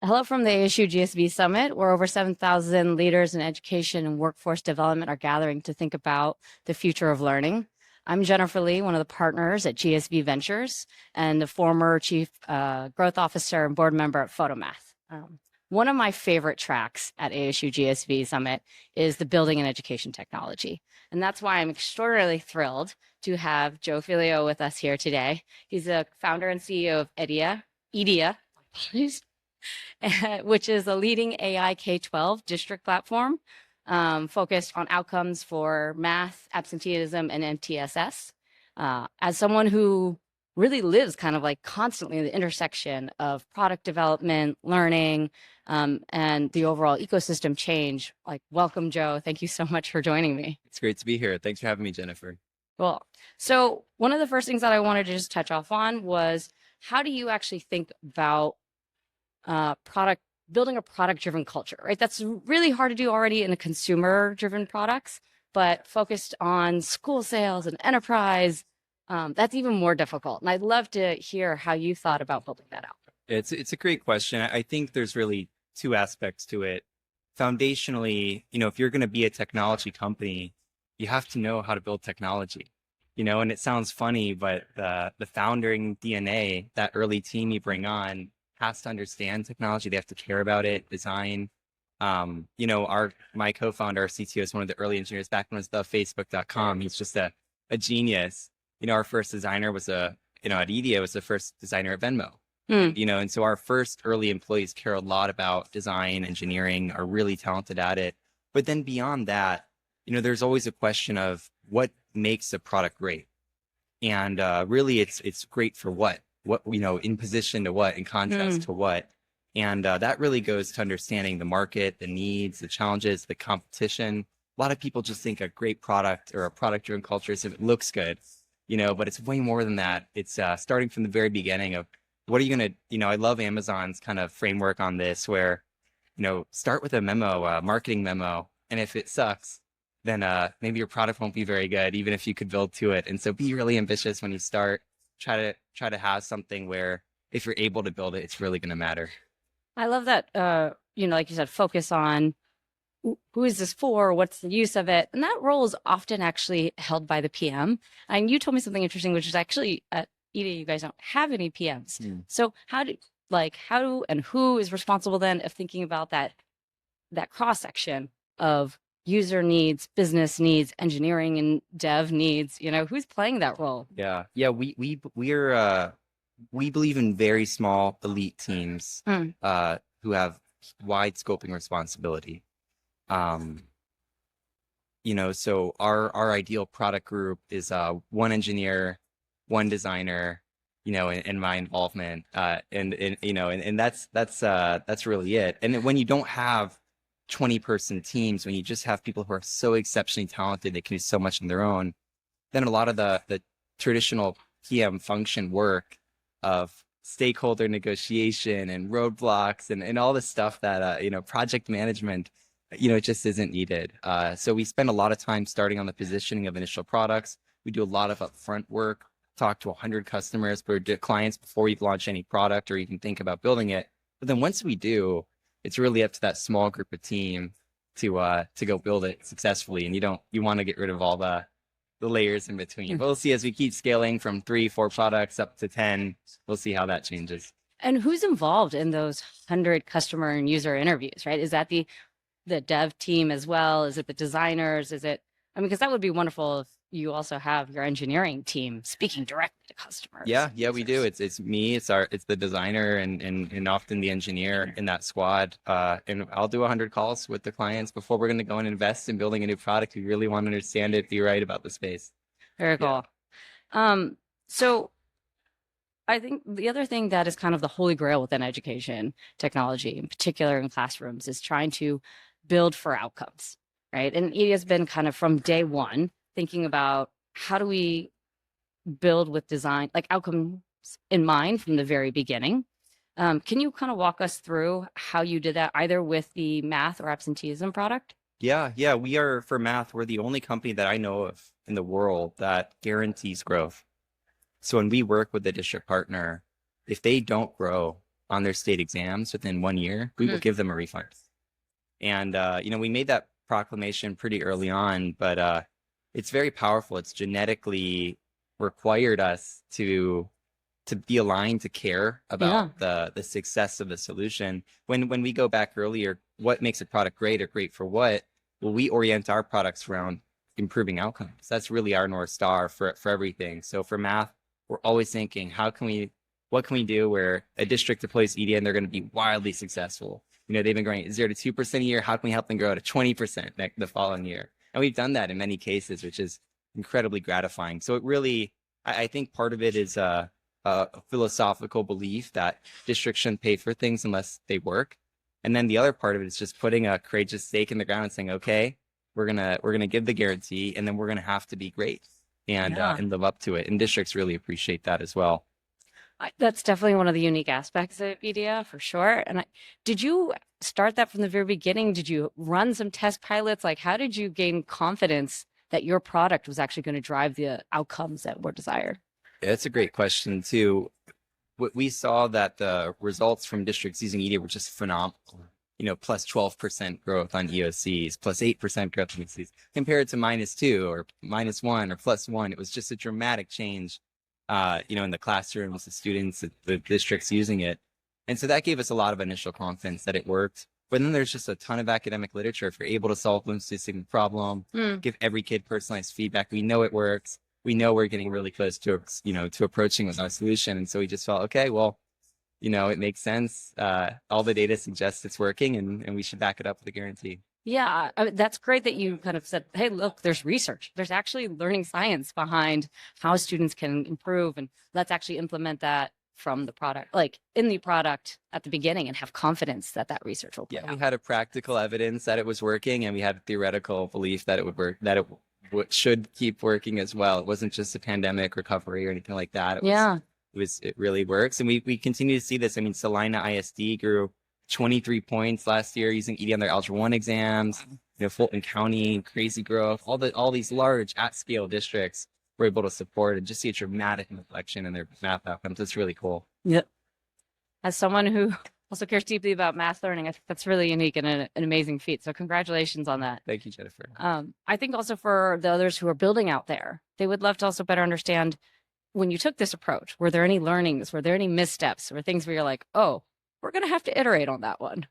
Hello from the ASU+GSV Summit, where over 7,000 leaders in education and workforce development are gathering to think about the future of learning. I'm Jennifer Lee, one of the partners at GSV Ventures and the former chief growth officer and board member at Photomath. One of my favorite tracks at ASU+GSV Summit is the building and education technology. And that's why I'm extraordinarily thrilled to have Joe Philleo with us here today. He's the founder and CEO of Edia, which is a leading AI K-12 district platform focused on outcomes for math, absenteeism, and MTSS. As someone who really lives kind of like constantly in the intersection of product development, learning, and the overall ecosystem change, like, welcome, Joe. Thank you so much for joining me. It's great to be here. Thanks for having me, Jennifer. Cool. So one of the first things that I wanted to just touch off on was, how do you actually think about building a product-driven culture, right? That's really hard to do already in the consumer-driven products, but focused on school sales and enterprise, that's even more difficult. And I'd love to hear how you thought about building that out. It's a great question. I think there's really two aspects to it. Foundationally, if you're going to be a technology company, you have to know how to build technology. And it sounds funny, but the founding DNA, that early team you bring on, has to understand technology. They have to care about it, design. My co-founder, our CTO, is one of the early engineers back when it was the Facebook.com. He's just a genius. Our first designer was at Edia was the first designer at Venmo. And so our first early employees care a lot about design, engineering, are really talented at it. But then beyond that, there's always a question of what makes a product great. And really it's great for what, in position to what, in contrast to what. And that really goes to understanding the market, the needs, the challenges, the competition. A lot of people just think a great product or a product-driven culture is if it looks good, but it's way more than that. It's starting from the very beginning of what are you going to, I love Amazon's kind of framework on this where, start with a memo, marketing memo. And if it sucks, then maybe your product won't be very good, even if you could build to it. And so be really ambitious when you start. Try to have something where if you're able to build it, it's really going to matter. I love that, like you said, focus on who is this for? What's the use of it? And that role is often actually held by the PM. And you told me something interesting, which is actually at Edia, you guys don't have any PMs. So how and who is responsible then of thinking about that cross section of user needs, business needs, engineering and dev needs? Who's playing that role? Yeah. We believe in very small elite teams who have wide scoping responsibility. So our ideal product group is one engineer, one designer, and my involvement, and that's really it. And when you don't have 20-person teams, when you just have people who are so exceptionally talented, they can do so much on their own, then a lot of the traditional PM function work of stakeholder negotiation and roadblocks and all the stuff that, project management, it just isn't needed. So we spend a lot of time starting on the positioning of initial products. We do a lot of upfront work, talk to 100 customers or clients before we launch any product or even think about building it. But then once we do, it's really up to that small group of team to go build it successfully. And you want to get rid of all the layers in between. But we'll see as we keep scaling from 3-4 products up to 10, we'll see how that changes. And who's involved in those 100 customer and user interviews, right? Is that the dev team as well? Is it the designers? Because that would be wonderful if you also have your engineering team speaking directly to customers. Yeah, we do. It's me, it's the designer and often the engineer in that squad. And I'll do 100 calls with the clients before we're going to go and invest in building a new product. We really want to understand it, be right about the space. Very cool. Yeah. So I think the other thing that is kind of the holy grail within education technology, in particular in classrooms, is trying to build for outcomes, right? And Edia has been kind of from day one thinking about how do we build with design, like outcomes in mind from the very beginning. Can you kind of walk us through how you did that, either with the math or absenteeism product? Yeah. We are, for math, we're the only company that I know of in the world that guarantees growth. So when we work with a district partner, if they don't grow, on their state exams within 1 year, we will give them a refund. And, we made that proclamation pretty early on, but it's very powerful. It's genetically required us to be aligned, to care about the success of the solution. When we go back earlier, what makes a product great or great for what? Well, we orient our products around improving outcomes. That's really our North Star for everything. So for math, we're always thinking, what can we do where a district deploys Edia and they're going to be wildly successful? They've been growing at 0 to 2% a year. How can we help them grow to 20% the following year? And we've done that in many cases, which is incredibly gratifying. So it really, I think part of it is a philosophical belief that districts shouldn't pay for things unless they work. And then the other part of it is just putting a courageous stake in the ground and saying, okay, we're gonna give the guarantee, and then we're gonna have to be great and live up to it. And districts really appreciate that as well. That's definitely one of the unique aspects of Edia, for sure. And did you start that from the very beginning? Did you run some test pilots? Like, how did you gain confidence that your product was actually going to drive the outcomes that were desired? Yeah, that's a great question too. We saw that the results from districts using Edia were just phenomenal. Plus 12% growth on EOCs, plus 8% growth on EOCs, compared to -2 or -1 or +1. It was just a dramatic change, in the classrooms, the students, the districts using it. And so that gave us a lot of initial confidence that it worked. But then there's just a ton of academic literature. If you're able to solve a specific problem, give every kid personalized feedback, we know it works. We know we're getting really close to, to approaching with our solution. And so we just felt, okay, well, it makes sense. All the data suggests it's working, and we should back it up with a guarantee. Yeah, that's great that you kind of said, hey, look, there's research. There's actually learning science behind how students can improve, and let's actually implement that from the product, like in the product at the beginning, and have confidence that that research will play out. We had a practical evidence that it was working, and we had a theoretical belief that it would work, that it should keep working as well. It wasn't just a pandemic recovery or anything like that. It really works. And we continue to see this. I mean, Salina ISD grew 23 points last year using Edia on their Algebra 1 exams. Fulton County, crazy growth. All these large at-scale districts were able to support and just see a dramatic inflection in their math outcomes. It's really cool. Yep. As someone who also cares deeply about math learning, I think that's really unique and an amazing feat. So congratulations on that. Thank you, Jennifer. I think also for the others who are building out there, they would love to also better understand, when you took this approach, were there any learnings? Were there any missteps? Or things where you're like, oh, we're going to have to iterate on that one?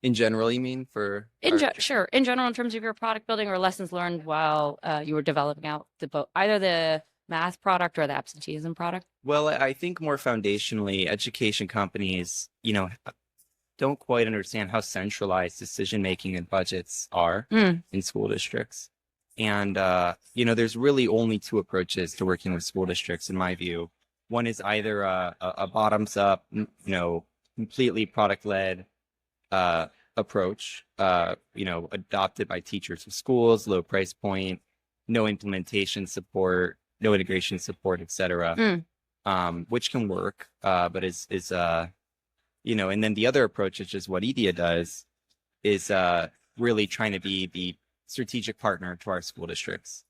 In general, you mean? Sure. In general, in terms of your product building or lessons learned while you were developing out either the math product or the absenteeism product? Well, I think more foundationally, education companies, don't quite understand how centralized decision-making and budgets are in school districts. And, there's really only two approaches to working with school districts, in my view. One is either a bottoms-up, completely product-led approach, adopted by teachers of schools, low price point, no implementation support, no integration support, et cetera, which can work, but and then the other approach, which is what Edia does, is really trying to be the strategic partner to our school districts.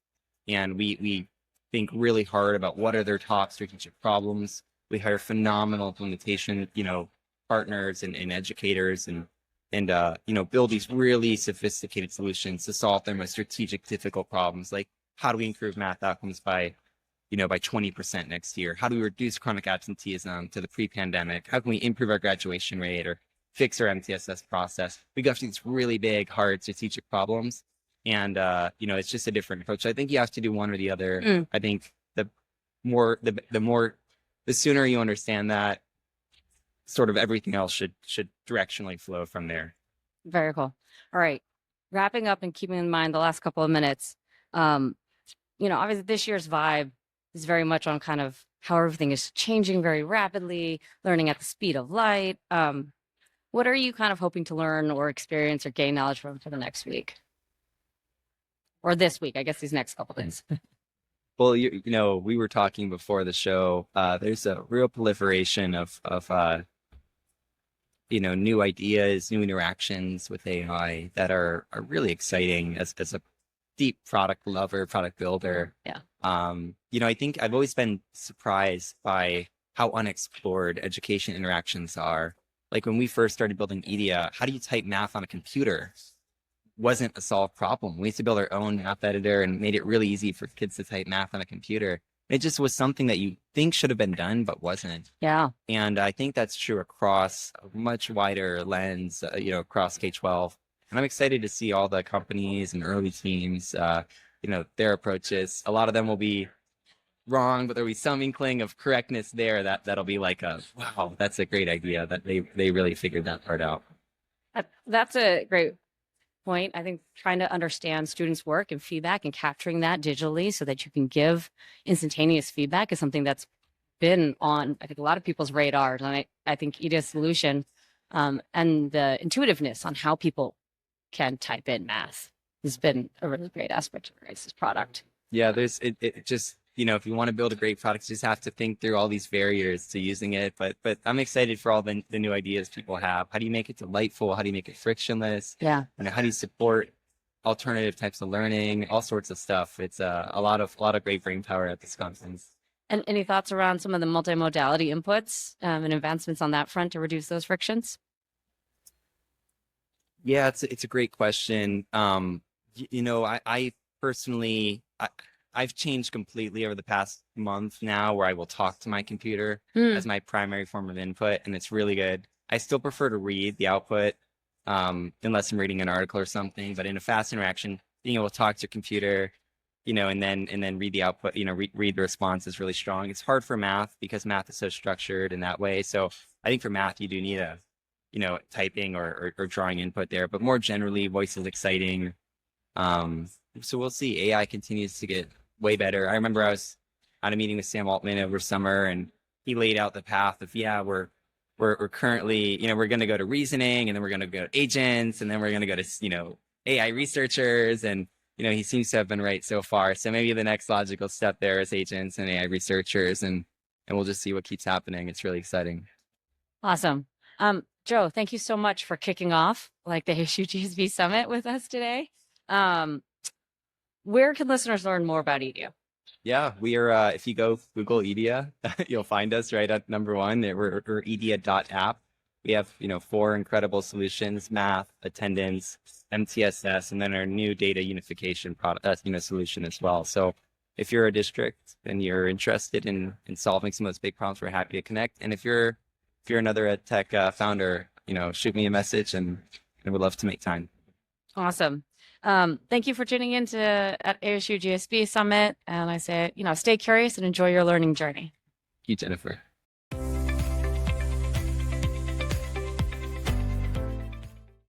And we think really hard about what are their top strategic problems. We hire phenomenal implementation, partners and educators and build these really sophisticated solutions to solve their most strategic, difficult problems. Like, how do we improve math outcomes by 20% next year? How do we reduce chronic absenteeism to the pre-pandemic? How can we improve our graduation rate or fix our MTSS process? We go after these really big, hard strategic problems. And, it's just a different approach. I think you have to do one or the other. I think the sooner you understand that, sort of everything else should directionally flow from there. Very cool. All right. Wrapping up and keeping in mind the last couple of minutes, obviously this year's vibe is very much on kind of how everything is changing very rapidly, learning at the speed of light. What are you kind of hoping to learn or experience or gain knowledge from for the next week? Or this week, I guess these next couple of days. Well, we were talking before the show. There's a real proliferation of new ideas, new interactions with AI that are really exciting as a deep product lover, product builder. Yeah. I think I've always been surprised by how unexplored education interactions are. Like when we first started building Edia, how do you type math on a computer? Wasn't a solved problem. We used to build our own math editor and made it really easy for kids to type math on a computer. It just was something that you think should have been done, but wasn't. Yeah. And I think that's true across a much wider lens, across K-12. And I'm excited to see all the companies and early teams, their approaches. A lot of them will be wrong, but there'll be some inkling of correctness there that'll be like wow, that's a great idea that they really figured that part out. That's a great point. I think trying to understand students' work and feedback and capturing that digitally so that you can give instantaneous feedback is something that's been on, I think, a lot of people's radars. And I think Edia's solution and the intuitiveness on how people can type in math has been a really great aspect of this product. Yeah, it just, if you want to build a great product, you just have to think through all these barriers to using it. But I'm excited for all the new ideas people have. How do you make it delightful? How do you make it frictionless? Yeah. And how do you support alternative types of learning? All sorts of stuff. It's a lot of great brain power at this conference. And any thoughts around some of the multimodality inputs and advancements on that front to reduce those frictions? Yeah, it's a great question. I personally, I've changed completely over the past month now where I will talk to my computer as my primary form of input, and it's really good. I still prefer to read the output unless I'm reading an article or something, but in a fast interaction, being able to talk to your computer, and then read the output, read the response is really strong. It's hard for math because math is so structured in that way. So I think for math, you do need a, typing or drawing input there, but more generally, voice is exciting. So we'll see. AI continues to get way better. I remember I was at a meeting with Sam Altman over summer, and he laid out the path of, we're currently, we're going to go to reasoning, and then we're going to go to agents, and then we're going to go to, AI researchers. And, he seems to have been right so far. So maybe the next logical step there is agents and AI researchers, and we'll just see what keeps happening. It's really exciting. Awesome. Joe, thank you so much for kicking off the ASU+GSV Summit with us today. Where can listeners learn more about Edia? Yeah, we are, if you go Google Edia, you'll find us right at number one. We're edia.app. We have, 4 incredible solutions: math, attendance, MTSS, and then our new data unification product, solution as well. So if you're a district and you're interested in solving some of those big problems, we're happy to connect. And if you're another EdTech founder, shoot me a message, and we'd love to make time. Awesome. Thank you for tuning in at ASU+GSV Summit. And I say, stay curious and enjoy your learning journey. Thank you, Jennifer.